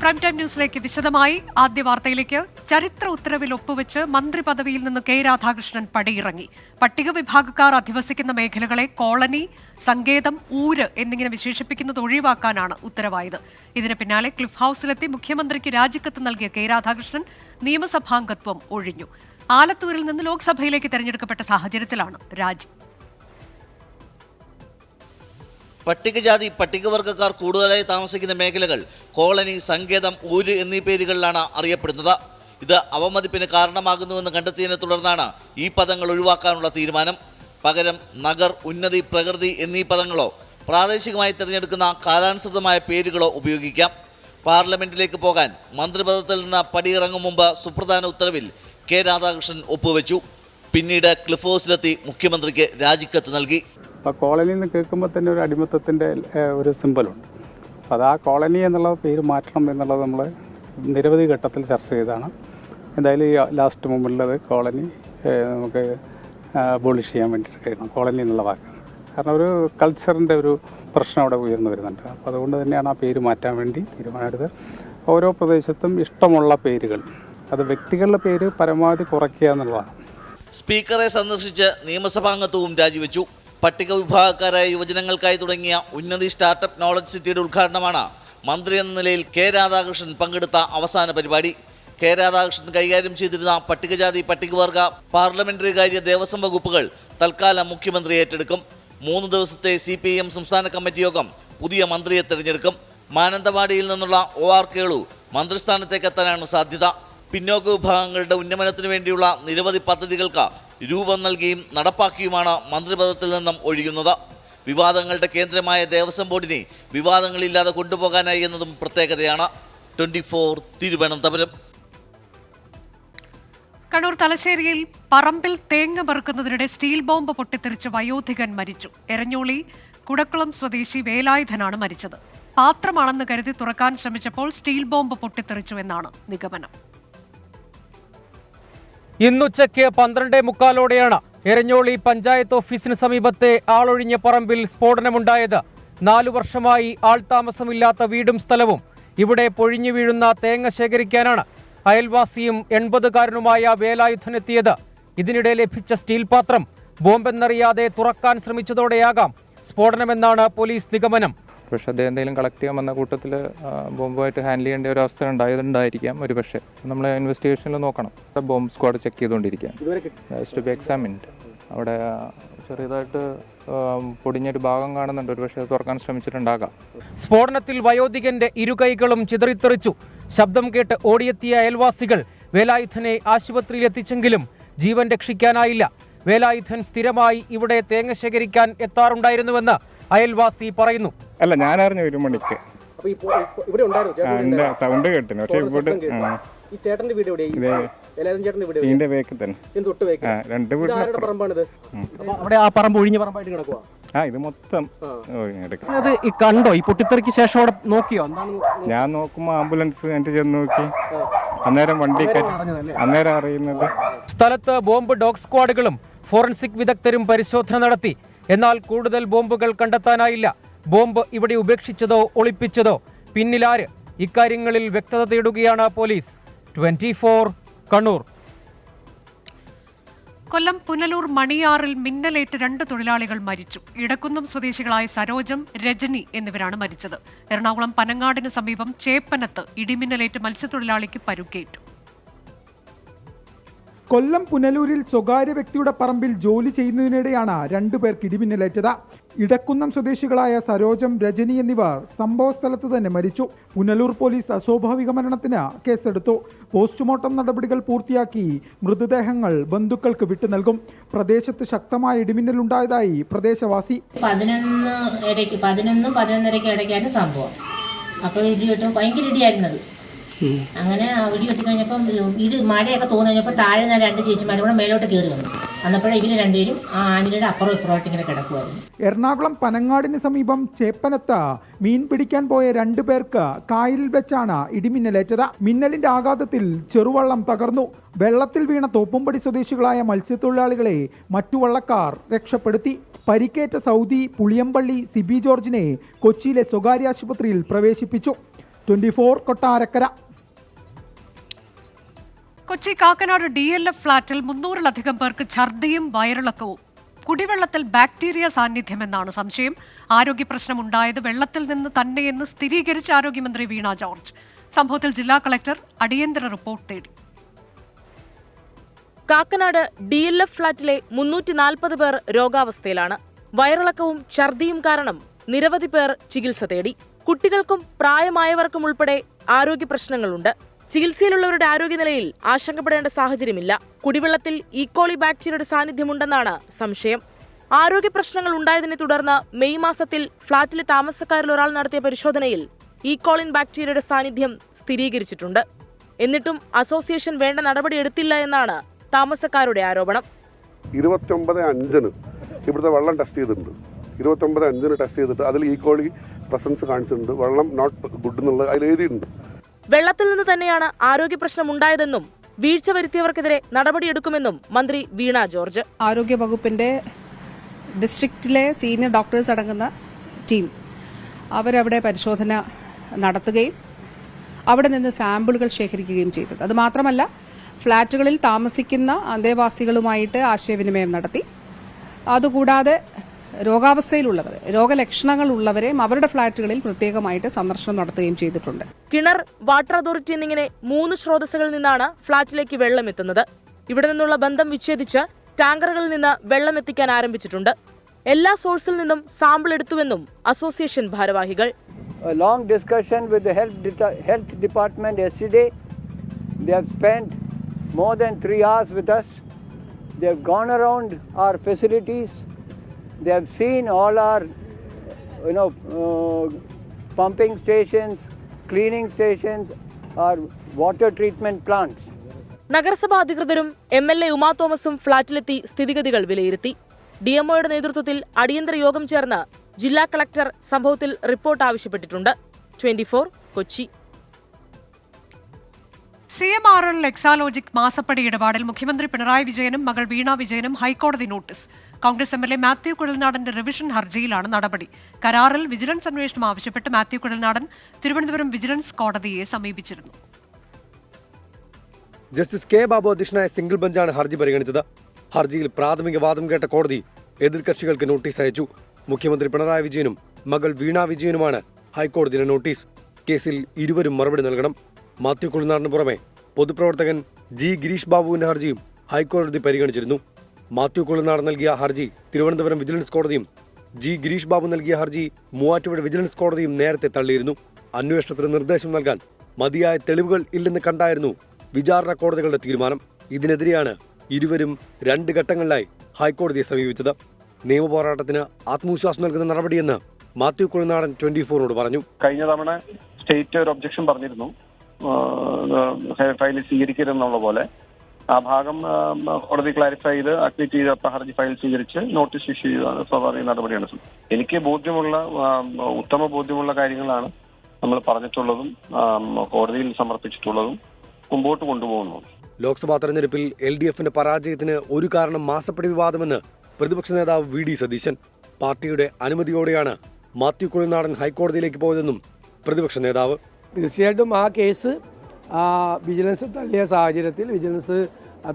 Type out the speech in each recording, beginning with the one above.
Prime time ന്യൂസിലേക്ക് വിശദമായി. ആദ്യ വാർത്തയിലേക്ക്. ചരിത്ര ഉത്തരവിൽ ഒപ്പുവെച്ച് മന്ത്രി പദവിയിൽ നിന്ന് കെ രാധാകൃഷ്ണൻ പടിയിറങ്ങി. പട്ടിക വിഭാഗക്കാർ അധിവസിക്കുന്ന മേഖലകളെ കോളനി, സങ്കേതം, ഊര് എന്നിങ്ങനെ വിശേഷിപ്പിക്കുന്നത് ഒഴിവാക്കാനാണ് ഉത്തരവായത്. ഇതിന് പിന്നാലെ ക്ലിഫ് ഹൌസിലെത്തി മുഖ്യമന്ത്രിക്ക് രാജിക്കത്ത് നൽകിയ കെ രാധാകൃഷ്ണൻ നിയമസഭാംഗത്വം ഒഴിഞ്ഞു. ആലത്തൂരിൽ നിന്ന് ലോക്സഭയിലേക്ക് തെരഞ്ഞെടുക്കപ്പെട്ട സാഹചര്യത്തിലാണ് രാജി. പട്ടികജാതി പട്ടികവർഗക്കാർ കൂടുതലായി താമസിക്കുന്ന മേഖലകൾ കോളനി, സങ്കേതം, ഊര് എന്നീ പേരുകളിലാണ് അറിയപ്പെടുന്നത്. ഇത് അവമതിപ്പിന് കാരണമാകുന്നുവെന്ന് കണ്ടെത്തിയതിനെ തുടർന്നാണ് ഈ പദങ്ങൾ ഒഴിവാക്കാനുള്ള തീരുമാനം. പകരം നഗർ, ഉന്നതി, പ്രകൃതി എന്നീ പദങ്ങളോ പ്രാദേശികമായി തിരഞ്ഞെടുക്കുന്ന കാലാനുസൃതമായ പേരുകളോ ഉപയോഗിക്കാം. പാർലമെന്റിലേക്ക് പോകാൻ മന്ത്രിപദത്തിൽ നിന്ന് പടിയിറങ്ങും മുമ്പ് സുപ്രധാന ഉത്തരവിൽ കെ രാധാകൃഷ്ണൻ ഒപ്പുവെച്ചു. പിന്നീട് ക്ലിഫ് ഹൗസിലെത്തി മുഖ്യമന്ത്രിക്ക് രാജിക്കത്ത് നൽകി. അപ്പോൾ കോളനി എന്ന് കേൾക്കുമ്പോൾ തന്നെ ഒരു അടിമത്തത്തിൻ്റെ ഒരു സിമ്പലുണ്ട്. അപ്പോൾ അത് ആ കോളനി എന്നുള്ള പേര് മാറ്റണം എന്നുള്ളത് നമ്മൾ നിരവധി ഘട്ടത്തിൽ ചർച്ച ചെയ്താണ്. എന്തായാലും ഈ ലാസ്റ്റ് മൊമെൻറ്റിലത് കോളനി നമുക്ക് അബോളിഷ് ചെയ്യാൻ വേണ്ടിയിട്ട് കഴിയണം, കോളനി എന്നുള്ള വാക്ക്. കാരണം ഒരു കൾച്ചറിൻ്റെ ഒരു പ്രശ്നം അവിടെ ഉയർന്നു വരുന്നുണ്ട്. അപ്പോൾ അതുകൊണ്ട് തന്നെയാണ് ആ പേര് മാറ്റാൻ വേണ്ടി തീരുമാനമെടുത്തത്. ഓരോ പ്രദേശത്തും ഇഷ്ടമുള്ള പേരുകൾ, അത് വ്യക്തികളുടെ പേര് പരമാവധി കുറയ്ക്കുക എന്നുള്ളതാണ്. സ്പീക്കറെ സന്ദർശിച്ച് നിയമസഭാംഗത്വവും രാജിവെച്ചു. പട്ടിക വിഭാഗക്കാരായ യുവജനങ്ങൾക്കായി തുടങ്ങിയ ഉന്നതി സ്റ്റാർട്ടപ്പ് നോളജ് സിറ്റിയുടെ ഉദ്ഘാടനമാണ് മന്ത്രി എന്ന നിലയിൽ കെ രാധാകൃഷ്ണൻ പങ്കെടുത്ത അവസാന പരിപാടി. കെ രാധാകൃഷ്ണൻ കൈകാര്യം ചെയ്തിരുന്ന പട്ടികജാതി പട്ടികവർഗ പാർലമെന്ററി കാര്യ ദേവസ്വം വകുപ്പുകൾ തൽക്കാലം മുഖ്യമന്ത്രി ഏറ്റെടുക്കും. 3 ദിവസത്തെ CPIM സംസ്ഥാന കമ്മിറ്റി യോഗം പുതിയ മന്ത്രിയെ തെരഞ്ഞെടുക്കും. മാനന്തവാടിയിൽ നിന്നുള്ള OR കേളു മന്ത്രിസ്ഥാനത്തേക്ക് എത്താനാണ് സാധ്യത. പിന്നോക്ക വിഭാഗങ്ങളുടെ ഉന്നമനത്തിനു വേണ്ടിയുള്ള നിരവധി പദ്ധതികൾക്ക് രൂപം നൽകിയും നടപ്പാക്കിയുമാണ് മന്ത്രിപദത്തിൽ നിന്നും ഒഴിയുന്നത്. വിവാദങ്ങളുടെ കേന്ദ്രമായ ദേവസ്വം ബോർഡിനെ വിവാദങ്ങളില്ലാതെ കൊണ്ടുപോകാനായി എന്നതും പ്രത്യേകതയാണ്. 24 തിരുവനന്തപുരം. കണ്ണൂർ തലശ്ശേരിയിൽ പറമ്പിൽ തേങ്ങ പെറുക്കുന്നതിനിടെ സ്റ്റീൽ ബോംബ് പൊട്ടിത്തെറിച്ച് വയോധികൻ മരിച്ചു. എരഞ്ഞോളി കുടക്കുളം സ്വദേശി വേലായുധനാണ് മരിച്ചത്. പാത്രമാണെന്ന് കരുതി തുറക്കാൻ ശ്രമിച്ചപ്പോൾ സ്റ്റീൽ ബോംബ് പൊട്ടിത്തെറിച്ചു എന്നാണ് നിഗമനം. ഇന്നുച്ചയ്ക്ക് 12:45 എരഞ്ഞോളി പഞ്ചായത്ത് ഓഫീസിന് സമീപത്തെ ആളൊഴിഞ്ഞ പറമ്പിൽ സ്ഫോടനമുണ്ടായത്. 4 വർഷമായി ആൾതാമസമില്ലാത്ത വീടും സ്ഥലവും. ഇവിടെ പൊഴിഞ്ഞു വീഴുന്ന തേങ്ങ ശേഖരിക്കാനാണ് അയൽവാസിയും 80-കാരനുമായ വേലായുധനെത്തിയത്. ഇതിനിടെ ലഭിച്ച സ്റ്റീൽ പാത്രം ബോംബെന്നറിയാതെ തുറക്കാൻ ശ്രമിച്ചതോടെയാകാം സ്ഫോടനമെന്നാണ് പോലീസ് നിഗമനം. പക്ഷേ അദ്ദേഹം എന്തെങ്കിലും കളക്ട് ചെയ്യാൻ വന്ന കൂട്ടത്തിൽ ബോംബുമായിട്ട് ഹാൻഡിൽ ചെയ്യേണ്ട ഒരു അവസ്ഥ ഉണ്ടായതുണ്ടായിരിക്കാം. ഒരു പക്ഷേ നമ്മൾ ഇൻവെസ്റ്റിഗേഷനിൽ നോക്കണം. ബോംബ് സ്ക്വാഡ് ചെക്ക് ചെയ്തുകൊണ്ടിരിക്കുകയാണ്. To be examined. അവിടെ ചെറിയതായിട്ട് പൊടിഞ്ഞൊരു ഭാഗം കാണുന്നുണ്ട്. ഒരു പക്ഷേ തുറക്കാൻ ശ്രമിച്ചിട്ടുണ്ടാകാം. സ്ഫോടനത്തിൽ വയോധികന്റെ ഇരുകൈകളും ചിതറിത്തെറിച്ചു. ശബ്ദം കേട്ട് ഓടിയെത്തിയ അയൽവാസികൾ വേലായുധനെ ആശുപത്രിയിൽ എത്തിച്ചെങ്കിലും ജീവൻ രക്ഷിക്കാനായില്ല. വേലായുധൻ സ്ഥിരമായി ഇവിടെ തേങ്ങ ശേഖരിക്കാൻ എത്താറുണ്ടായിരുന്നുവെന്ന് അയൽവാസി പറയുന്നു. അല്ല, ഞാൻ അറിഞ്ഞു 1 മണിക്ക് സൗണ്ട് കേട്ടിന്. പക്ഷേ ഇതിന്റെ വേക്കിൽ തന്നെ 2 വീട്. അവിടെ ആ പറമ്പ് ഒഴിഞ്ഞ പറമ്പായിട്ട് കിടക്കുക. ഇത് മൊത്തം അത് കണ്ടോ? ഈ പൊട്ടിത്തെറിക്ക് ശേഷം അവിടെ നോക്കിയോ? ഞാൻ നോക്കുമ്പോ ആംബുലൻസ് എന്റെ ചെന്ന് നോക്കി. അന്നേരം വണ്ടി അന്നേരം അറിയുന്നത്. സ്ഥലത്ത് ബോംബ് ഡോഗ് സ്ക്വാഡുകളും ഫോറൻസിക് വിദഗ്ധരും പരിശോധന നടത്തി. എന്നാൽ കൂടുതൽ ബോംബുകൾ കണ്ടെത്താനായില്ല. ബോംബ് ഇവിടെ ഉപേക്ഷിച്ചതോ ഒളിപ്പിച്ചതോ പിന്നിലാര്? ഇക്കാര്യങ്ങളിൽ വ്യക്തത തേടുകയാണ് പോലീസ്. 24 കണ്ണൂർ. കൊല്ലം പുനലൂർ മണിയാറിൽ മിന്നലേറ്റ് 2 തൊഴിലാളികൾ മരിച്ചു. ഇടക്കുന്നം സ്വദേശികളായ സരോജം, രജനി എന്നിവരാണ് മരിച്ചത്. എറണാകുളം പനങ്ങാടിന് സമീപം ചേപ്പനത്ത് ഇടിമിന്നലേറ്റ് മത്സ്യത്തൊഴിലാളിക്ക് പരുക്കേറ്റു. കൊല്ലം പുനലൂരിൽ സ്വകാര്യ വ്യക്തിയുടെ പറമ്പിൽ ജോലി ചെയ്യുന്നതിനിടെയാണ് 2 പേർക്ക് ഇടിമിന്നലേറ്റത്. ഇടക്കുന്നം സ്വദേശികളായ സരോജം, രജനി എന്നിവർ സംഭവ സ്ഥലത്ത് തന്നെ മരിച്ചു. പുനലൂർ പോലീസ് അസ്വാഭാവിക മരണത്തിന് കേസെടുത്തു. പോസ്റ്റ്മോർട്ടം നടപടികൾ പൂർത്തിയാക്കി മൃതദേഹങ്ങൾ ബന്ധുക്കൾക്ക് വിട്ടു നൽകും. പ്രദേശത്ത് ശക്തമായ ഇടിമിന്നലുണ്ടായതായി പ്രദേശവാസി. 11-11:30 ഇടയ്ക്കായിരുന്നു സംഭവം. അപ്പോൾ ഭയങ്കര ഇടിയായിരുന്നത്. അങ്ങനെ ഇടി വെട്ടിക്കഴിഞ്ഞപ്പം മഴയൊക്കെ തോന്നിക്കഴിഞ്ഞപ്പോൾ താഴെ ഞാൻ 2 ചേച്ചിമാരും കൂടെ മേലോട്ട് കയറി വന്നു. അന്നപ്പോഴേ ഇവർ 2 പേരും ആ ആനിലയുടെ അപ്പുറം ഇപ്പുറമായിട്ട് ഇങ്ങനെ കിടക്കുമായിരുന്നു. എറണാകുളം പനങ്ങാടിന് സമീപം ചേപ്പനത്ത് മീൻ പിടിക്കാൻ പോയ 2 പേർക്ക് കായലിൽ വെച്ചാണ് ഇടിമിന്നലേറ്റത്. മിന്നലിന്റെ ആഘാതത്തിൽ ചെറുവള്ളം തകർന്നു. വെള്ളത്തിൽ വീണ തോപ്പുംപടി സ്വദേശികളായ മത്സ്യത്തൊഴിലാളികളെ മറ്റു വള്ളക്കാർ രക്ഷപ്പെടുത്തി. പരിക്കേറ്റ സൗദി, പുളിയമ്പള്ളി, സിബി ജോർജിനെ കൊച്ചിയിലെ സ്വകാര്യ ആശുപത്രിയിൽ പ്രവേശിപ്പിച്ചു. 24 കൊട്ടാരക്കര. കൊച്ചി കാക്കനാട് DLF ഫ്ളാറ്റിൽ 300-ലധികം പേർക്ക് ഛർദിയും വയറിളക്കവും. കുടിവെള്ളത്തിൽ ബാക്ടീരിയ സാന്നിധ്യമെന്നാണ് സംശയം. ആരോഗ്യ പ്രശ്നമുണ്ടായത് വെള്ളത്തിൽ നിന്ന് തന്നെയെന്ന് സ്ഥിരീകരിച്ച ആരോഗ്യമന്ത്രി വീണ ജോർജ്. സംഭവത്തിൽ ജില്ലാ കളക്ടർ അടിയന്തര റിപ്പോർട്ട് തേടി. കാക്കനാട് DLF ഫ്ളാറ്റിലെ 340 പേർ രോഗാവസ്ഥയിലാണ്. വയറിളക്കവും ഛർദിയും കാരണം നിരവധി പേർ ചികിത്സ തേടി. കുട്ടികൾക്കും പ്രായമായവർക്കും ഉൾപ്പെടെ ആരോഗ്യ പ്രശ്നങ്ങളുണ്ട്. ചികിത്സയിലുള്ളവരുടെ ആരോഗ്യനിലയിൽ ആശങ്കപ്പെടേണ്ട സാഹചര്യമില്ല. കുടിവെള്ളത്തിൽ ഈക്കോളി ബാക്ടീരിയയുടെ സാന്നിധ്യമുണ്ടെന്നാണ് സംശയം. ആരോഗ്യ പ്രശ്നങ്ങൾ ഉണ്ടായതിനെ തുടർന്ന് മെയ് മാസത്തിൽ ഫ്ളാറ്റിലെ താമസക്കാരിൽ ഒരാൾ നടത്തിയ പരിശോധനയിൽ ഈക്കോളിൻ ബാക്ടീരിയയുടെ സാന്നിധ്യം സ്ഥിരീകരിച്ചിട്ടുണ്ട്. എന്നിട്ടും അസോസിയേഷൻ വേണ്ട നടപടിയെടുത്തില്ല എന്നാണ് താമസക്കാരുടെ ആരോപണം. 29/5 ഇവിടുത്തെ വെള്ളം ടെസ്റ്റ് ചെയ്തിട്ടുണ്ട്. 29/5 ടെസ്റ്റ് ചെയ്തിട്ട് അതിൽ ഈക്കോളി പ്രസൻസ് കാണിച്ചിട്ടുണ്ട്. വെള്ളം നോട്ട് ഗുഡ് എന്നുള്ളത് അതിൽ എഴുതിയിട്ടുണ്ട്. വെള്ളത്തിൽ നിന്ന് തന്നെയാണ് ആരോഗ്യ പ്രശ്നം ഉണ്ടായതെന്നും വീഴ്ച വരുത്തിയവർക്കെതിരെ നടപടിയെടുക്കുമെന്നും മന്ത്രി വീണ ജോർജ്. ആരോഗ്യ വകുപ്പിന്റെ ഡിസ്ട്രിക്റ്റിലെ സീനിയർ ഡോക്ടേഴ്സ് അടങ്ങുന്ന ടീം അവരവിടെ പരിശോധന നടത്തുകയും അവിടെ നിന്ന് സാമ്പിളുകൾ ശേഖരിക്കുകയും ചെയ്തത്. അതുമാത്രമല്ല, ഫ്ളാറ്റുകളിൽ താമസിക്കുന്ന അന്തേവാസികളുമായിട്ട് ആശയവിനിമയം നടത്തി. അതുകൂടാതെ രോഗാവസ്ഥയിലുള്ളവരെ, രോഗലക്ഷണങ്ങൾ ഉള്ളവരെയും അവരുടെ ഫ്ളാറ്റുകളിൽ പ്രത്യേകമായിട്ട് സന്ദർശനം നടത്തുകയും ചെയ്തിട്ടുണ്ട്. കിണർ, വാട്ടർ അതോറിറ്റി എന്നിങ്ങനെ 3 സ്രോതസ്സുകളിൽ നിന്നാണ് ഫ്ളാറ്റിലേക്ക് വെള്ളം എത്തുന്നത്. ഇവിടെ നിന്നുള്ള ബന്ധം വിച്ഛേദിച്ച് ടാങ്കറുകളിൽ നിന്ന് വെള്ളം എത്തിക്കാൻ ആരംഭിച്ചിട്ടുണ്ട്. എല്ലാ സോഴ്സിൽ നിന്നും സാമ്പിൾ എടുത്തുവെന്നും അസോസിയേഷൻ ഭാരവാഹികൾ. Long discussion with the health department yesterday. They have spent more than 3 hours with us. They have gone around our facilities. They have seen all our, pumping stations, cleaning stations, our water treatment plants. നഗരസഭാ അധികൃതരും MLA Uma തോമസും ഫ്ളാറ്റിലെത്തി സ്ഥിതിഗതികൾ വിലയിരുത്തി. DMOയുടെ നേതൃത്വത്തിൽ അടിയന്തര യോഗം ചേർന്ന് ജില്ലാ കളക്ടർ സംഭവത്തിൽ റിപ്പോർട്ട് ആവശ്യപ്പെട്ടിട്ടുണ്ട്. 24 കൊച്ചി. CMRL എക്സാലോജിക് മാസപ്പടി ഇടപാടിൽ മുഖ്യമന്ത്രി പിണറായി വിജയനും മകൾ വീണ വിജയനും ഹൈക്കോടതി നോട്ടീസ്. കോൺഗ്രസ് MLA മാത്യു കുഴൽനാടന്റെ റിവിഷൻ ഹർജിയിലാണ് നടപടി. കരാറിൽ വിജിലൻസ് അന്വേഷണം ആവശ്യപ്പെട്ട് മാത്യു കുഴൽനാടൻ തിരുവനന്തപുരം വിജിലൻസ് കോടതിയെ സമീപിച്ചിരുന്നു. Justice K. ബാബു അധ്യക്ഷനായ സിംഗിൾ ബെഞ്ചാണ് ഹർജി പരിഗണിച്ചത്. ഹർജിയിൽ പ്രാഥമിക വാദം കേട്ട കോടതി എതിർകക്ഷികൾക്ക് നോട്ടീസ് അയച്ചു. മുഖ്യമന്ത്രി പിണറായി വിജയനും മകൾ വീണ വിജയനുമാണ് ഹൈക്കോടതിയുടെ നോട്ടീസ്. കേസിൽ ഇരുവരും മറുപടി നൽകണം. മാത്യു കുഴൽനാടിന് പുറമെ പൊതുപ്രവർത്തകൻ G. ഗിരീഷ് ബാബുവിന്റെ ഹർജിയും ഹൈക്കോടതി പരിഗണിച്ചിരുന്നു. മാത്യു കുഴൽനാടൻ നൽകിയ ഹർജി തിരുവനന്തപുരം വിജിലൻസ് കോടതിയും G. ഗിരീഷ് ബാബു നൽകിയ ഹർജി മൂവാറ്റുപുഴ വിജിലൻസ് കോടതിയും നേരത്തെ തള്ളിയിരുന്നു. അന്വേഷണത്തിന് നിർദ്ദേശം നൽകാൻ മതിയായ തെളിവുകൾ ഇല്ലെന്ന് കണ്ടായിരുന്നു വിചാരണ കോടതികളുടെ തീരുമാനം. ഇതിനെതിരെയാണ് ഇരുവരും 2 ഘട്ടങ്ങളിലായി ഹൈക്കോടതിയെ സമീപിച്ചത്. നിയമപോരാട്ടത്തിന് ആത്മവിശ്വാസം നൽകുന്ന നടപടിയെന്ന് മാത്യു കുഴൽനാടൻ 24നോട് പറഞ്ഞു. കഴിഞ്ഞ തവണ സ്റ്റേറ്റ് ഒരു ഒബ്ജക്ഷൻ പറഞ്ഞിരുന്നു, ഫയൽ സ്വീകരിക്കരുതെന്നുള്ള പോലെ. ആ ഭാഗം കോടതി ക്ലാരിഫൈ ചെയ്ത് അഡ്മിറ്റ് ചെയ്ത ഹർജി ഫയൽ സ്വീകരിച്ച് നോട്ടീസ് ഇഷ്യൂ ചെയ്ത സ്വാഭാവിക നടപടിയാണ്. എനിക്ക് ഉത്തമ ബോധ്യമുള്ള കാര്യങ്ങളാണ് നമ്മൾ പറഞ്ഞിട്ടുള്ളതും കോടതിയിൽ സമർപ്പിച്ചിട്ടുള്ളതും മുമ്പോട്ട് കൊണ്ടുപോകുന്നു. ലോക്സഭാ തെരഞ്ഞെടുപ്പിൽ LDFന്റെ പരാജയത്തിന് ഒരു കാരണം മാസപ്പടി വിവാദമെന്ന് പ്രതിപക്ഷ നേതാവ് VD സതീശൻ. പാർട്ടിയുടെ അനുമതിയോടെയാണ് മാത്യു കുഴൽനാടൻ ഹൈക്കോടതിയിലേക്ക് പോയതെന്നും പ്രതിപക്ഷ നേതാവ്. തീർച്ചയായിട്ടും ആ കേസ് വിജിലൻസ് തള്ളിയ സാഹചര്യത്തിൽ വിജിലൻസ്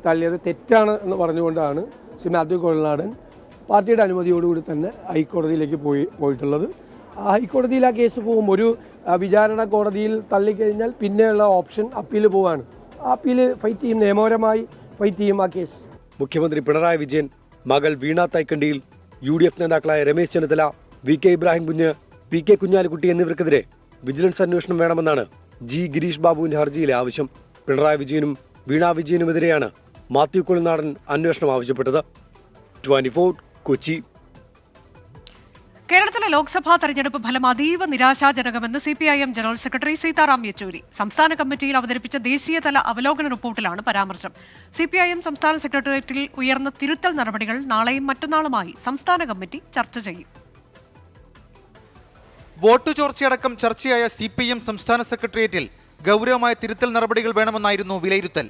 തള്ളിയത് തെറ്റാണ് എന്ന് പറഞ്ഞുകൊണ്ടാണ് ശ്രീ മാത്യു കുഴൽനാടൻ പാർട്ടിയുടെ അനുമതിയോടുകൂടി തന്നെ ഹൈക്കോടതിയിലേക്ക് പോയിട്ടുള്ളത്. ആ ഹൈക്കോടതിയിൽ ആ കേസ് പോകും. ഒരു വിചാരണ കോടതിയിൽ തള്ളിക്കഴിഞ്ഞാൽ പിന്നെയുള്ള ഓപ്ഷൻ അപ്പീൽ പോവാണ്. ആ അപ്പീൽ ഫൈറ്റ് ചെയ്യും, നിയമപരമായി ഫൈറ്റ് ചെയ്യും ആ കേസ്. മുഖ്യമന്ത്രി പിണറായി വിജയൻ, മകൾ വീണ തൈക്കണ്ടിയിൽ UDF നേതാക്കളായ രമേശ് ചെന്നിത്തല, VK ഇബ്രാഹിം കുഞ്ഞ്, PK കുഞ്ഞാലിക്കുട്ടി എന്നിവർക്കെതിരെ വിജിലൻസ് അന്വേഷണം വേണമെന്നാണ് G. ഗിരീഷ് ബാബുവിന്റെ ഹർജിയിലെ ആവശ്യം. പിണറായി വിജയനും വീണ വിജയനുമെതിരെയാണ് മാത്യു കുഴൽനാടൻ അന്വേഷണം ആവശ്യപ്പെട്ടത്. 24 കൊച്ചി. കേരളത്തിലെ ലോക്സഭാ തെരഞ്ഞെടുപ്പ് ഫലം അതീവ നിരാശാജനകമെന്ന് CPIM general secretary Sitaram Yechury. സംസ്ഥാന കമ്മിറ്റിയിൽ അവതരിപ്പിച്ച ദേശീയതല അവലോകന റിപ്പോർട്ടിലാണ് പരാമർശം. CPIM സംസ്ഥാന സെക്രട്ടേറിയറ്റിൽ ഉയർന്ന തിരുത്തൽ നടപടികൾ നാളെയും മറ്റന്നാളുമായി സംസ്ഥാന കമ്മിറ്റി ചർച്ച ചെയ്യും. വോട്ടു ചോർച്ചയടക്കം ചർച്ചയായ CPIM സംസ്ഥാന സെക്രട്ടേറിയറ്റിൽ ഗൗരവമായ തിരുത്തൽ നടപടികൾ വേണമെന്നായിരുന്നു വിലയിരുത്തൽ.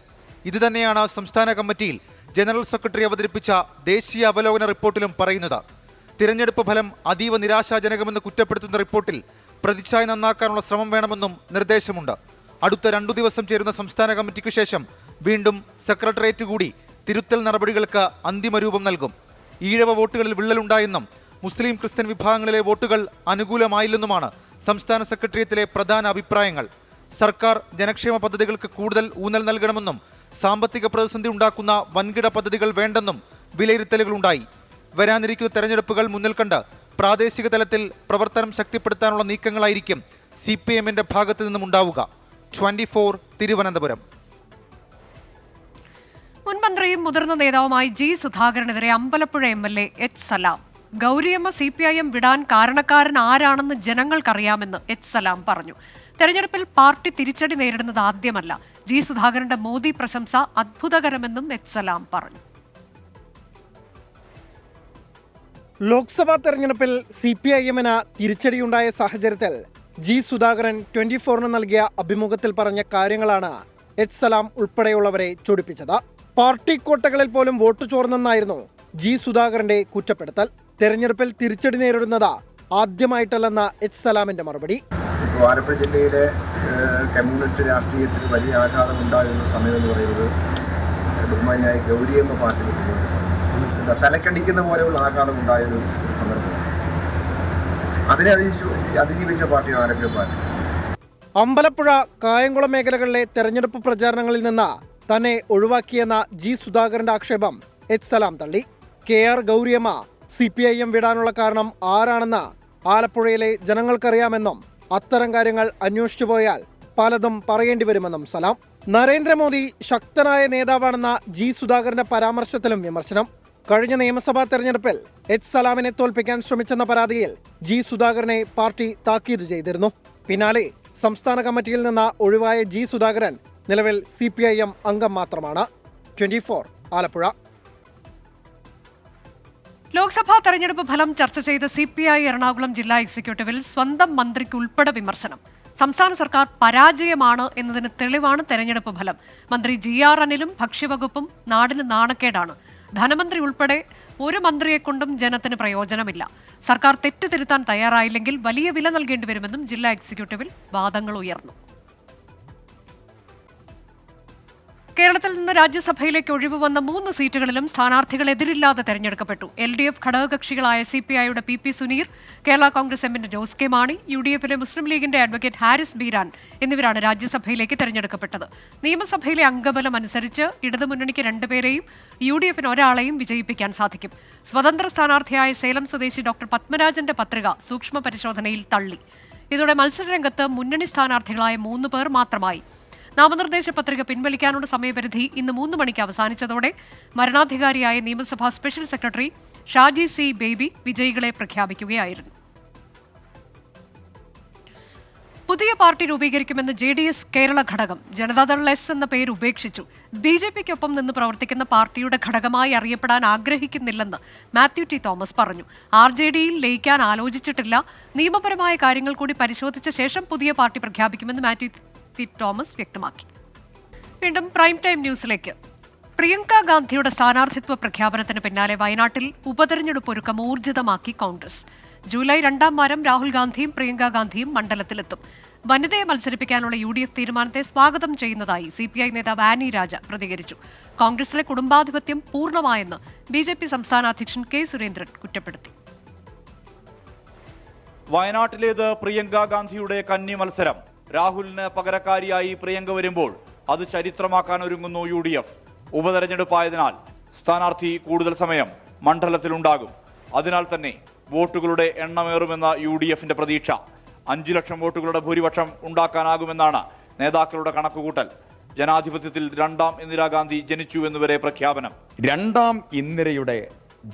ഇതുതന്നെയാണ് സംസ്ഥാന കമ്മിറ്റിയിൽ ജനറൽ സെക്രട്ടറി അവതരിപ്പിച്ച ദേശീയ അവലോകന റിപ്പോർട്ടിലും പറയുന്നത്. തിരഞ്ഞെടുപ്പ് ഫലം അതീവ നിരാശാജനകമെന്ന് കുറ്റപ്പെടുത്തുന്ന റിപ്പോർട്ടിൽ പ്രതിച്ഛായ നന്നാക്കാനുള്ള ശ്രമം വേണമെന്നും നിർദ്ദേശമുണ്ട്. അടുത്ത 2 ദിവസം ചേരുന്ന സംസ്ഥാന കമ്മിറ്റിക്ക് ശേഷം വീണ്ടും സെക്രട്ടേറിയറ്റ് കൂടി തിരുത്തൽ നടപടികൾക്ക് അന്തിമ രൂപം നൽകും. ഈഴവ വോട്ടുകളിൽ വിള്ളലുണ്ടായെന്നും മുസ്ലിം ക്രിസ്ത്യൻ വിഭാഗങ്ങളിലെ വോട്ടുകൾ അനുകൂലമായില്ലെന്നുമാണ് സംസ്ഥാന സെക്രട്ടേറിയറ്റിലെ പ്രധാന അഭിപ്രായങ്ങൾ. സർക്കാർ ജനക്ഷേമ പദ്ധതികൾക്ക് കൂടുതൽ ഊന്നൽ നൽകണമെന്നും സാമ്പത്തിക പ്രതിസന്ധി ഉണ്ടാക്കുന്ന വൻകിട പദ്ധതികൾ വേണ്ടെന്നും വിലയിരുത്തലുകളുണ്ടായി. വരാനിരിക്കുന്ന തെരഞ്ഞെടുപ്പുകൾ മുന്നിൽ കണ്ട് പ്രാദേശിക തലത്തിൽ പ്രവർത്തനം ശക്തിപ്പെടുത്താനുള്ള നീക്കങ്ങളായിരിക്കും CPM-ന്റെ ഭാഗത്തു നിന്നും ഉണ്ടാവുക. 24 തിരുവനന്തപുരം. മുൻ മന്ത്രിയും മുതിർന്ന നേതാവുമായി G. സുധാകരനെതിരെ Ambalappuzha MLA H. സലാം. ഗൗരിയമ്മ CPIM വിടാൻ കാരണക്കാരൻ ആരാണെന്ന് ജനങ്ങൾക്കറിയാമെന്ന് H. സലാം പറഞ്ഞു. തെരഞ്ഞെടുപ്പിൽ പാർട്ടി തിരിച്ചടി നേരിടുന്നത് ആദ്യമല്ല. G. സുധാകരന്റെ മോദി പ്രശംസ അത്ഭുതകരമെന്നും H. സലാം പറഞ്ഞു. ലോക്സഭാ തെരഞ്ഞെടുപ്പിൽ CPIM-ന് തിരിച്ചടിയുണ്ടായ സാഹചര്യത്തിൽ G. സുധാകരൻ 24-ന് നൽകിയ അഭിമുഖത്തിൽ പറഞ്ഞ കാര്യങ്ങളാണ് H. സലാം ഉൾപ്പെടെയുള്ളവരെ ചൊടിപ്പിച്ചത്. പാർട്ടി കോട്ടകളിൽ പോലും വോട്ട് ചോർന്നെന്നായിരുന്നു G. സുധാകരന്റെ കുറ്റപ്പെടുത്തൽ. തെരഞ്ഞെടുപ്പിൽ തിരിച്ചടി നേരിടുന്നത് ആദ്യമായിട്ടല്ലെന്ന H. സലാമിന്റെ മറുപടി. ആലപ്പുഴ ജില്ലയിലെ കമ്മ്യൂണിസ്റ്റ് രാഷ്ട്രീയത്തിന് വലിയ ആഘാതം ഉണ്ടാകുന്ന സമയം എന്ന് പറയുന്നത് ബഹുമാനായ ഗൗരിയമ്മ പാർട്ടി നിൽക്കുന്ന ഒരു സമയം, തലക്കടിക്കുന്ന പോലെയുള്ള ആഘാതം ഉണ്ടായൊരു സന്ദർഭമാണ്. അതിനെ അതിജീവിച്ച പാർട്ടിയാണ് ആലപ്പുഴ പാർട്ടി. അമ്പലപ്പുഴ, കായംകുളം മേഖലകളിലെ തെരഞ്ഞെടുപ്പ് പ്രചാരണങ്ങളിൽ നിന്ന് തന്നെ ഒഴിവാക്കിയെന്ന G. സുധാകരന്റെ ആക്ഷേപം H. സലാം തള്ളി. KR ഗൗരിയമ്മ CPIM വിടാനുള്ള കാരണം ആരാണെന്ന് ആലപ്പുഴയിലെ ജനങ്ങൾക്കറിയാമെന്നും അത്തരം കാര്യങ്ങൾ അന്വേഷിച്ചു പോയാൽ പലതും പറയേണ്ടി വരുമെന്നും സലാം. നരേന്ദ്രമോദി ശക്തനായ നേതാവാണെന്ന G. സുധാകരന്റെ പരാമർശത്തിലും വിമർശനം. കഴിഞ്ഞ നിയമസഭാ തെരഞ്ഞെടുപ്പിൽ H. സലാമിനെ തോൽപ്പിക്കാൻ ശ്രമിച്ചെന്ന പരാതിയിൽ G. സുധാകരനെ പാർട്ടി താക്കീത് ചെയ്തിരുന്നു. പിന്നാലെ സംസ്ഥാന കമ്മിറ്റിയിൽ നിന്ന് ഒഴിവായ G. സുധാകരൻ നിലവിൽ CPIM അംഗം മാത്രമാണ്. 24 ആലപ്പുഴ. ലോക്സഭാ തെരഞ്ഞെടുപ്പ് ഫലം ചർച്ച ചെയ്ത് CPI എറണാകുളം ജില്ലാ എക്സിക്യൂട്ടീവിൽ സ്വന്തം മന്ത്രിക്ക് ഉൾപ്പെടെ വിമർശനം. സംസ്ഥാന സർക്കാർ പരാജയമാണ് എന്നതിന് തെളിവാണ് തെരഞ്ഞെടുപ്പ് ഫലം. മന്ത്രി GR അനിലും ഭക്ഷ്യവകുപ്പും നാടിന് നാണക്കേടാണ്. ധനമന്ത്രി ഉൾപ്പെടെ ഒരു മന്ത്രിയെക്കൊണ്ടും ജനത്തിന് പ്രയോജനമില്ല. സർക്കാർ തെറ്റ് തിരുത്താൻ തയ്യാറായില്ലെങ്കിൽ വലിയ വില നൽകേണ്ടി വരുമെന്നും ജില്ലാ എക്സിക്യൂട്ടീവിൽ വാദങ്ങൾ ഉയർന്നു. കേരളത്തിൽ നിന്ന് രാജ്യസഭയിലേക്ക് ഒഴിവ് വന്ന 3 സീറ്റുകളിലും സ്ഥാനാർത്ഥികൾ എതിരില്ലാതെ തെരഞ്ഞെടുക്കപ്പെട്ടു. LDF ഘടകകക്ഷികളായ CPIയുടെ PP സുനീർ, കേരള കോൺഗ്രസ് എമ്മിന്റെ ജോസ് കെ മാണി, UDF-ലെ മുസ്ലിം ലീഗിന്റെ അഡ്വക്കേറ്റ് ഹാരിസ് ബീരാൻ എന്നിവരാണ് രാജ്യസഭയിലേക്ക് തെരഞ്ഞെടുക്കപ്പെട്ടത്. നിയമസഭയിലെ അംഗബലം അനുസരിച്ച് ഇടതുമുന്നണിക്ക് 2 പേരെയും UDF-ന് ഒരാളെയും വിജയിപ്പിക്കാൻ സാധിക്കും. സ്വതന്ത്ര സ്ഥാനാർത്ഥിയായ സേലം സ്വദേശി ഡോക്ടർ പത്മരാജന്റെ പത്രിക സൂക്ഷ്മ പരിശോധനയിൽ തള്ളി. ഇതോടെ മത്സരരംഗത്ത് മുന്നണി സ്ഥാനാർത്ഥികളായ 3 പേർ മാത്രമായി. നാമനിർദ്ദേശ പത്രിക പിൻവലിക്കാനുള്ള സമയപരിധി ഇന്ന് 3 മണിക്ക് അവസാനിച്ചതോടെ മരണാധികാരിയായ നിയമസഭാ special secretary Shaji C. Baby വിജയികളെ പ്രഖ്യാപിക്കുകയായിരുന്നു. പുതിയ പാർട്ടി രൂപീകരിക്കുമെന്ന് JDS കേരള ഘടകം. ജനതാദൾ S എന്ന പേര് ഉപേക്ഷിച്ചു. BJPക്കൊപ്പം നിന്ന് പ്രവർത്തിക്കുന്ന പാർട്ടിയുടെ ഘടകമായി അറിയപ്പെടാൻ ആഗ്രഹിക്കുന്നില്ലെന്ന് മാത്യു T. തോമസ് പറഞ്ഞു. RJDയിൽ ലയിക്കാൻ ആലോചിച്ചിട്ടില്ല. നിയമപരമായ കാര്യങ്ങൾ കൂടി പരിശോധിച്ച ശേഷം പുതിയ പാർട്ടി പ്രഖ്യാപിക്കുമെന്ന് മാത്യു T. തോമസ് വ്യക്തമാക്കി. വീണ്ടും പ്രൈം ടൈം ന്യൂസിലേക്ക്. പ്രിയങ്ക ഗാന്ധിയുടെ സ്ഥാനാർത്ഥിത്വ പ്രഖ്യാപനത്തിന് പിന്നാലെ വയനാട്ടിൽ ഉപതെരഞ്ഞെടുപ്പ് ഒരുക്കം ഊർജിതമാക്കി കോൺഗ്രസ്. ജൂലൈ 2-ാം വാരം രാഹുൽ ഗാന്ധിയും പ്രിയങ്ക ഗാന്ധിയും മണ്ഡലത്തിലെത്തും. വനിതയെ മത്സരിപ്പിക്കാനുള്ള UDF തീരുമാനത്തെ സ്വാഗതം ചെയ്യുന്നതായി CPI നേതാവ് ആനി രാജ പ്രതികരിച്ചു. കോൺഗ്രസിലെ കുടുംബാധിപത്യം പൂർണ്ണമായെന്ന് BJP സംസ്ഥാന അധ്യക്ഷൻ K. സുരേന്ദ്രൻ കുറ്റപ്പെടുത്തി. വയനാട്ടിലേത് പ്രിയങ്ക ഗാന്ധിയുടെ കന്നി മത്സരം. രാഹുലിന് പകരക്കാരിയായി പ്രിയങ്ക വരുമ്പോൾ അത് ചരിത്രമാക്കാൻ ഒരുങ്ങുന്നു UDF. ഉപതെരഞ്ഞെടുപ്പായതിനാൽ സ്ഥാനാർത്ഥി കൂടുതൽ സമയം മണ്ഡലത്തിലുണ്ടാകും. അതിനാൽ തന്നെ വോട്ടുകളുടെ എണ്ണമേറുമെന്ന UDF-ന്റെ പ്രതീക്ഷ. 5 ലക്ഷം വോട്ടുകളുടെ ഭൂരിപക്ഷം ഉണ്ടാക്കാനാകുമെന്നാണ് നേതാക്കളുടെ കണക്കുകൂട്ടൽ. ജനാധിപത്യത്തിൽ 2ാം ഇന്ദിരാഗാന്ധി ജനിച്ചു എന്നുവരെ പ്രഖ്യാപനം. 2ാം ഇന്ദിരയുടെ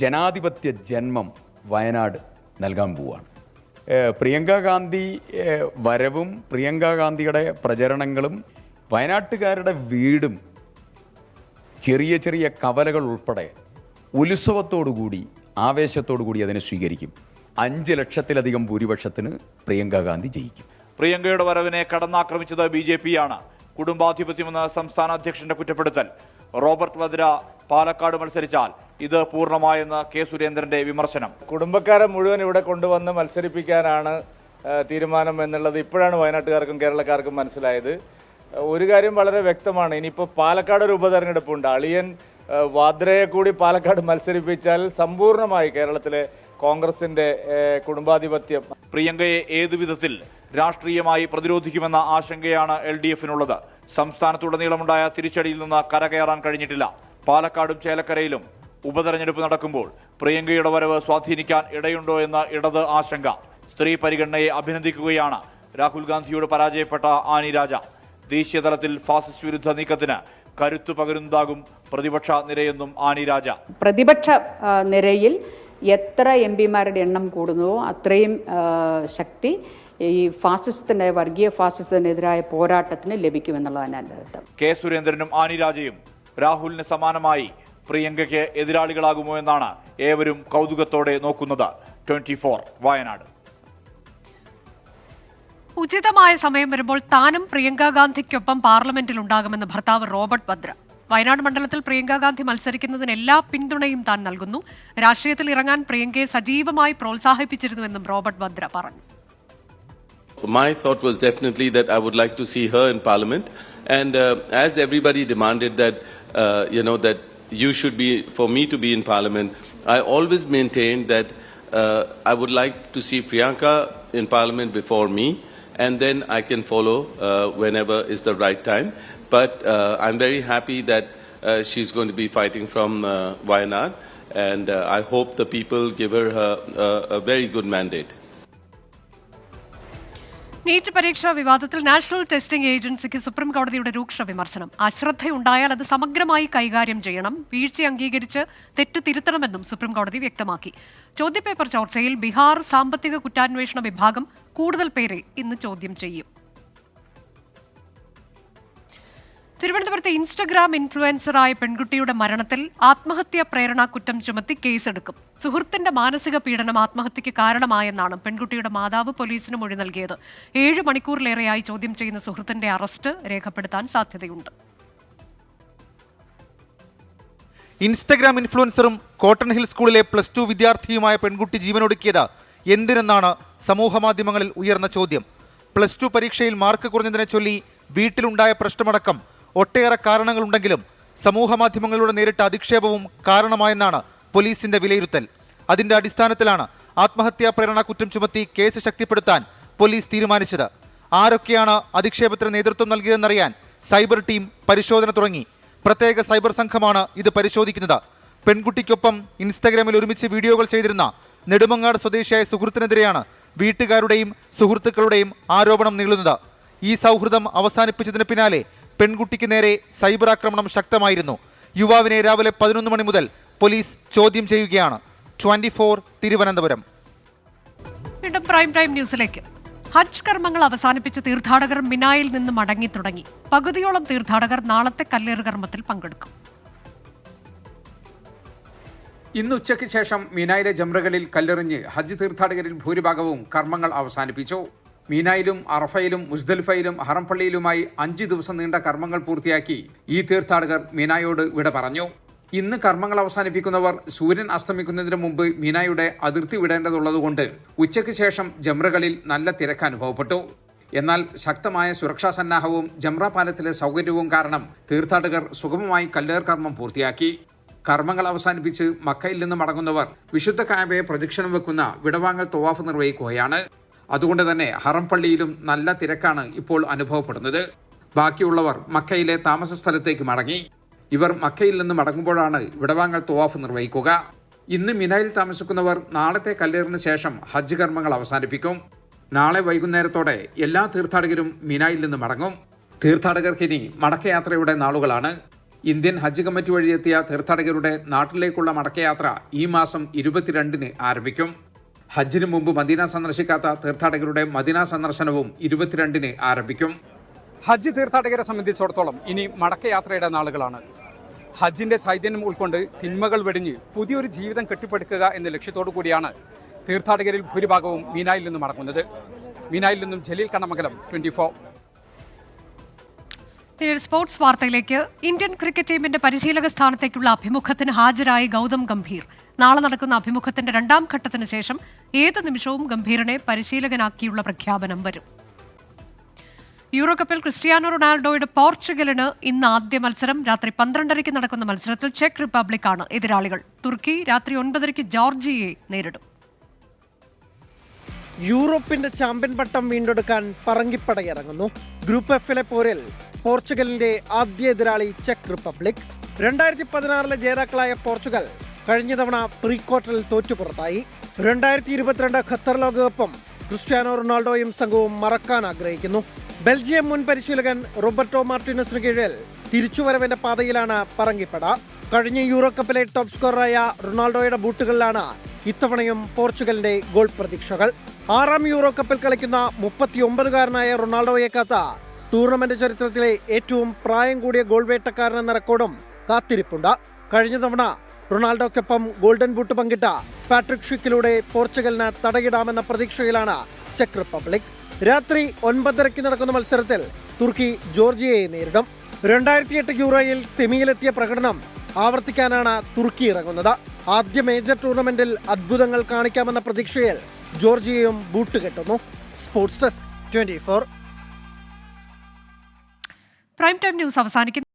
ജനാധിപത്യ ജന്മം വയനാട് നൽകാൻ പോവുകയാണ്. പ്രിയങ്ക ഗാന്ധി വരവും പ്രിയങ്ക ഗാന്ധിയുടെ പ്രചരണങ്ങളും വയനാട്ടുകാരുടെ വീടും ചെറിയ ചെറിയ കവലകൾ ഉൾപ്പെടെ ഉത്സവത്തോടുകൂടി ആവേശത്തോടുകൂടി അതിനെ സ്വീകരിക്കും. 5 ലക്ഷത്തിലധികം ഭൂരിപക്ഷത്തിന് പ്രിയങ്ക ഗാന്ധി ജയിക്കും. പ്രിയങ്കയുടെ വരവിനെ കടന്നാക്രമിച്ചത് BJP-യാണ്. കുടുംബാധിപത്യമെന്ന സംസ്ഥാന അധ്യക്ഷന്റെ കുറ്റപ്പെടുത്തൽ. റോബർട്ട് വദ്ര പാലക്കാട് മത്സരിച്ചാൽ ഇത് പൂർണ്ണമായെന്ന് K. സുരേന്ദ്രന്റെ വിമർശനം. കുടുംബക്കാരെ മുഴുവൻ ഇവിടെ കൊണ്ടുവന്ന് മത്സരിപ്പിക്കാനാണ് തീരുമാനം എന്നുള്ളത് ഇപ്പോഴാണ് വയനാട്ടുകാർക്കും കേരളക്കാർക്കും മനസ്സിലായത്. ഒരു കാര്യം വളരെ വ്യക്തമാണ്, ഇനിയിപ്പോൾ പാലക്കാട് ഒരു ഉപതെരഞ്ഞെടുപ്പുണ്ട്. അളിയൻ വാദ്രയെ കൂടി പാലക്കാട് മത്സരിപ്പിച്ചാൽ സമ്പൂർണ്ണമായി കേരളത്തിലെ കോൺഗ്രസിന്റെ കുടുംബാധിപത്യം. പ്രിയങ്കയെ ഏതു വിധത്തിൽ രാഷ്ട്രീയമായി പ്രതിരോധിക്കുമെന്ന ആശങ്കയാണ് LDF-നുള്ളത്. സംസ്ഥാനത്തുടനീളമുണ്ടായ തിരിച്ചടിയിൽ നിന്ന് കരകയറാൻ കഴിഞ്ഞിട്ടില്ല. പാലക്കാടും ചേലക്കരയിലും ഉപതെരഞ്ഞെടുപ്പ് നടക്കുമ്പോൾ പ്രിയങ്കയുടെ വരവ് സ്വാധീനിക്കാൻ ഇടയുണ്ടോ എന്ന ഇടത് ആശങ്ക. സ്ത്രീ പരിഗണനയെ അഭിനന്ദിക്കുകയാണ് രാഹുൽ ഗാന്ധിയോട് പരാജയപ്പെട്ട ആനി രാജ. ദേശീയതലത്തിൽ ഫാസിസ്റ്റ് വിരുദ്ധ നീക്കത്തിന് കരുത്തു പകരുന്നതാകും പ്രതിപക്ഷ നിരയെന്നും ആനി രാജ. പ്രതിപക്ഷ നിരയിൽ എത്ര MP-മാരുടെ എണ്ണം കൂടുന്നുവോ അത്രയും ശക്തി ഈ ഫാസിസത്തിന്റെ വർഗീയ ഫാസിസത്തിനെതിരായ പോരാട്ടത്തിന് ലഭിക്കുമെന്നുള്ളതാണ് എൻ്റെ അർത്ഥം. കെ സുരേന്ദ്രനും ആനി രാജയും രാഹുലിന് സമാനമായി പ്രിയങ്കയ്ക്ക് എതിരാളികളാകുമോ എന്നാണ് ഏവരും കൗതുകത്തോടെ നോക്കുന്നത്. 24 വയനാട്. ഉചിതമായ സമയം വരുമ്പോൾ താനും പ്രിയങ്ക ഗാന്ധിക്കൊപ്പം പാർലമെന്റിൽ ഉണ്ടാകുമെന്ന് ഭർത്താവ് റോബർട്ട് വദ്ര. വയനാട് മണ്ഡലത്തിൽ പ്രിയങ്ക ഗാന്ധി മത്സരിക്കുന്നതിന് എല്ലാ പിന്തുണയും താൻ നൽകുന്നു. രാഷ്ട്രീയത്തിൽ ഇറങ്ങാൻ പ്രിയങ്കയെ സജീവമായി പ്രോത്സാഹിപ്പിച്ചിരുന്നുവെന്നും റോബർട്ട് വദ്ര പറഞ്ഞു. My thought was definitely that I would like to see her in Parliament, and as everybody demanded that that you should be, for me to be in Parliament, I always maintained that I would like to see Priyanka in Parliament before me, and then I can follow whenever is the right time. But I'm very happy that she's going to be fighting from Wayanad, and I hope the people give her a very good mandate. NEET പരീക്ഷാ വിവാദത്തിൽ national testing ഏജൻസിക്ക് supreme കോടതിയുടെ രൂക്ഷ വിമർശനം. അശ്രദ്ധയുണ്ടായാൽ അത് സമഗ്രമായി കൈകാര്യം ചെയ്യണം, വീഴ്ച അംഗീകരിച്ച് തെറ്റ് തിരുത്തണമെന്നും സുപ്രീം കോടതി വ്യക്തമാക്കി. ചോദ്യപേപ്പർ ചോർച്ചയിൽ ബീഹാർ സാമ്പത്തിക കുറ്റാന്വേഷണ വിഭാഗം കൂടുതൽ പേരെ ഇന്ന് ചോദ്യം ചെയ്യും. തിരുവനന്തപുരത്തെ ഇൻസ്റ്റഗ്രാം ഇൻഫ്ലുവൻസറായ പെൺകുട്ടിയുടെ മരണത്തിൽ ആത്മഹത്യാ പ്രേരണ കുറ്റം ചുമത്തി കേസെടുക്കും. സുഹൃത്തിന്റെ മാനസിക പീഡനം ആത്മഹത്യയ്ക്ക് കാരണമായെന്നാണ് പെൺകുട്ടിയുടെ മാതാവ് പോലീസിന് മൊഴി നൽകിയത്. 7 മണിക്കൂറിലേറെയായി ചോദ്യം ചെയ്യുന്ന സുഹൃത്തിന്റെ അറസ്റ്റ് രേഖപ്പെടുത്താൻ സാധ്യതയുണ്ട്. ഇൻസ്റ്റഗ്രാം ഇൻഫ്ലുവൻസറും കോട്ടൺ ഹിൽ സ്കൂളിലെ +2 വിദ്യാർത്ഥിയുമായ പെൺകുട്ടി ജീവനൊടുക്കിയത് എന്തിനെന്നാണ് സമൂഹമാധ്യമങ്ങളിൽ ഉയർന്ന ചോദ്യം. +2 പരീക്ഷയിൽ മാർക്ക് കുറഞ്ഞതിനെ ചൊല്ലി വീട്ടിലുണ്ടായ പ്രശ്നമടക്കം ഒട്ടേറെ കാരണങ്ങളുണ്ടെങ്കിലും സമൂഹമാധ്യമങ്ങളിലൂടെ നേരിട്ട അധിക്ഷേപവും കാരണമായെന്നാണ് പോലീസിന്റെ വിലയിരുത്തൽ. അതിന്റെ അടിസ്ഥാനത്തിലാണ് ആത്മഹത്യാ പ്രേരണ കുറ്റം ചുമത്തി കേസ് ശക്തിപ്പെടുത്താൻ പോലീസ് തീരുമാനിച്ചത്. ആരൊക്കെയാണ് അധിക്ഷേപത്തിന് നേതൃത്വം നൽകിയതെന്നറിയാൻ സൈബർ ടീം പരിശോധന തുടങ്ങി. പ്രത്യേക സൈബർ സംഘമാണ് ഇത് പരിശോധിക്കുന്നത്. പെൺകുട്ടിക്കൊപ്പം ഇൻസ്റ്റഗ്രാമിൽ ഒരുമിച്ച് വീഡിയോകൾ ചെയ്തിരുന്ന നെടുമങ്ങാട് സ്വദേശിയായ സുഹൃത്തിനെതിരെയാണ് വീട്ടുകാരുടെയും സുഹൃത്തുക്കളുടെയും ആരോപണം നീളുന്നത്. ഈ സൗഹൃദം അവസാനിപ്പിച്ചതിന് പിന്നാലെ പെൺകുട്ടിക്ക് നേരെ സൈബർ ആക്രമണം ശക്തമായിരുന്നു. യുവാവിനെ രാവിലെ 11 മണി മുതൽ പോലീസ് ചോദ്യം ചെയ്യുകയാണ്. 24 തിരുവനന്തപുരം. വീണ്ടും പ്രൈം ടൈം ന്യൂസിലേക്ക്. ഹജ്ജ് കർമ്മങ്ങൾ അവസാനിപ്പിച്ച് തീർത്ഥാടകർ മിനായിൽ നിന്ന് മടങ്ങി തുടങ്ങി. പകുതിയോളം തീർത്ഥാടകർ നാളത്തെ കല്ലേറ് കർമ്മത്തിൽ പങ്കെടുക്കും. ഇന്ന് ഉച്ചയ്ക്ക് ശേഷം മീനായിലെ ജംറകളിൽ കല്ലെറിഞ്ഞ് ഹജ്ജ് തീർത്ഥാടകരിൽ ഭൂരിഭാഗവും കർമ്മങ്ങൾ അവസാനിപ്പിച്ചു. മീനായിലും അറഫയിലും മുസ്ദലിഫയിലും ഹറം പള്ളിയിലുമായി 5 ദിവസം നീണ്ട കർമ്മങ്ങൾ പൂർത്തിയാക്കി ഈ തീർത്ഥാടകർ മീനായോട് വിട പറഞ്ഞു. ഇന്ന് കർമ്മങ്ങൾ അവസാനിപ്പിക്കുന്നവർ സൂര്യൻ അസ്തമിക്കുന്നതിന് മുമ്പ് മീനായുടെ അതിർത്തി വിടേണ്ടതുള്ളതുകൊണ്ട് ഉച്ചയ്ക്ക് ശേഷം ജംറകളിൽ നല്ല തിരക്ക് അനുഭവപ്പെട്ടു. എന്നാൽ ശക്തമായ സുരക്ഷാ സന്നാഹവും ജംറ പാലത്തിലെ സൗകര്യവും കാരണം തീർത്ഥാടകർ സുഗമമായി കല്ലേർ കർമ്മം പൂർത്തിയാക്കി. കർമ്മങ്ങൾ അവസാനിപ്പിച്ച് മക്കയിൽ നിന്ന് മടങ്ങുന്നവർ വിശുദ്ധ കഅബയെ പ്രദക്ഷിണം വെക്കുന്ന വിടവാങ്ങൽ തവാഫ് നിർവഹിക്കുകയാണ്. അതുകൊണ്ട് തന്നെ ഹറം പള്ളിയിലും നല്ല തിരക്കാണ് ഇപ്പോൾ അനുഭവപ്പെടുന്നത്. ബാക്കിയുള്ളവർ മക്കയിലെ താമസ സ്ഥലത്തേക്ക് മടങ്ങി. ഇവർ മക്കയിൽ നിന്ന് മടങ്ങുമ്പോഴാണ് വിടവാങ്ങൽ തവാഫ് നിർവഹിക്കുക. ഇന്ന് മിനായിൽ താമസിക്കുന്നവർ നാളത്തെ കല്ലേറിന് ശേഷം ഹജ്ജ് കർമ്മങ്ങൾ അവസാനിപ്പിക്കും. നാളെ വൈകുന്നേരത്തോടെ എല്ലാ തീർത്ഥാടകരും മിനായിൽ നിന്ന് മടങ്ങും. തീർത്ഥാടകർക്കിനി മടക്കയാത്രയുടെ നാളുകളാണ്. ഇന്ത്യൻ ഹജ്ജ് കമ്മിറ്റി വഴിയെത്തിയ തീർത്ഥാടകരുടെ നാട്ടിലേക്കുള്ള മടക്കയാത്ര ഈ മാസം 22-ന് ആരംഭിക്കും. ഹജ്ജിന് മുമ്പ് മദീന സന്ദർശിക്കാത്ത തീർത്ഥാടകരുടെ മദീന സന്ദർശനവും 22-ന് ആരംഭിക്കും. ഹജ്ജ് തീർത്ഥാടകരെ സംബന്ധിച്ചിടത്തോളം ഇനി മടക്കയാത്രയുടെ നാളുകളാണ്. ഹജ്ജിന്റെ ചൈതന്യം ഉൾക്കൊണ്ട് തിന്മകൾ വെടിഞ്ഞ് പുതിയൊരു ജീവിതം കെട്ടിപ്പടുക്കുക എന്ന ലക്ഷ്യത്തോടു കൂടിയാണ് തീർത്ഥാടകരിൽ ഭൂരിഭാഗവും മീനായിൽ നിന്നും മടങ്ങുന്നത്. മീനായിൽ നിന്നും ജലീൽ കണ്ണമംഗലം, 24. സ്പോർട്സ് വാർത്തയിലേക്ക്. ഇന്ത്യൻ ക്രിക്കറ്റ് ടീമിന്റെ പരിശീലക സ്ഥാനത്തേക്കുള്ള അഭിമുഖത്തിന് ഹാജരായി ഗൗതം ഗംഭീർ. നാളെ നടക്കുന്ന അഭിമുഖത്തിന്റെ 2ാം ഘട്ടത്തിന് ശേഷം ഏത് നിമിഷവും ഗംഭീറിനെ പരിശീലകനാക്കിയുള്ള പ്രഖ്യാപനം വരും. യൂറോ കപ്പിൽ ക്രിസ്ത്യാനോ റൊണാൾഡോയുടെ പോർച്ചുഗലിന് ഇന്ന് ആദ്യ മത്സരം. രാത്രി 12:30 നടക്കുന്ന മത്സരത്തിൽ ചെക്ക് റിപ്പബ്ലിക്കാണ് എതിരാളികൾ. തുർക്കി രാത്രി 9:00 ജോർജിയയെ നേരിടും. യൂറോപ്പിന്റെ ചാമ്പ്യൻ പട്ടം വീണ്ടെടുക്കാൻ പറങ്കിപ്പടയിറങ്ങുന്നു. ഗ്രൂപ്പ് എഫിലെ പോരിൽ പോർച്ചുഗലിന്റെ ആദ്യ എതിരാളി ചെക്ക് റിപ്പബ്ലിക്. 2016 ജേതാക്കളായ പോർച്ചുഗൽ കഴിഞ്ഞ തവണ പ്രീ ക്വാർട്ടറിൽ തോറ്റുപുറത്തായി. 2022 ഖത്തർ ലോകകപ്പും ക്രിസ്ത്യാനോ റൊണാൾഡോയും സംഘവും മറക്കാൻ ആഗ്രഹിക്കുന്നു. ബെൽജിയം മുൻ പരിശീലകൻ റോബർട്ടോ മാർട്ടിനസിന് കീഴിൽ തിരിച്ചുവരവിന്റെ പാതയിലാണ് പറങ്കിപ്പട. കഴിഞ്ഞ യൂറോ കപ്പിലെ ടോപ്പ് സ്കോററായ റൊണാൾഡോയുടെ ബൂട്ടുകളിലാണ് ഇത്തവണയും പോർച്ചുഗലിന്റെ ഗോൾ പ്രതീക്ഷകൾ. 6ാം യൂറോ കപ്പിൽ കളിക്കുന്ന 39-കാരനായ റൊണാൾഡോയെ കാത്ത ടൂർണമെന്റ് ചരിത്രത്തിലെ ഏറ്റവും പ്രായം കൂടിയ ഗോൾ വേട്ടക്കാരനെന്ന റെക്കോർഡും കാത്തിരിപ്പുണ്ട്. കഴിഞ്ഞ തവണ റൊണാൾഡോയ്ക്കൊപ്പം ഗോൾഡൻ ബൂട്ട് പങ്കിട്ട പാട്രിക് ഷിക്കിലൂടെ പോർച്ചുഗലിന് തടയിടാമെന്ന പ്രതീക്ഷയിലാണ് ചെക്ക് റിപ്പബ്ലിക്. രാത്രി 9:30 നടക്കുന്ന മത്സരത്തിൽ തുർക്കി ജോർജിയയെ നേരിടും. 2008 യൂറോയിൽ സെമിയിലെത്തിയ പ്രകടനം ആവർത്തിക്കാനാണ് തുർക്കി ഇറങ്ങുന്നത്. ആദ്യ മേജർ ടൂർണമെന്റിൽ അത്ഭുതങ്ങൾ കാണിക്കാമെന്ന പ്രതീക്ഷയിൽ ജോർജിയയും ബൂട്ട് കെട്ടുന്നു. Sports desk 24. Prime time news അവസാനിക്കുന്നു.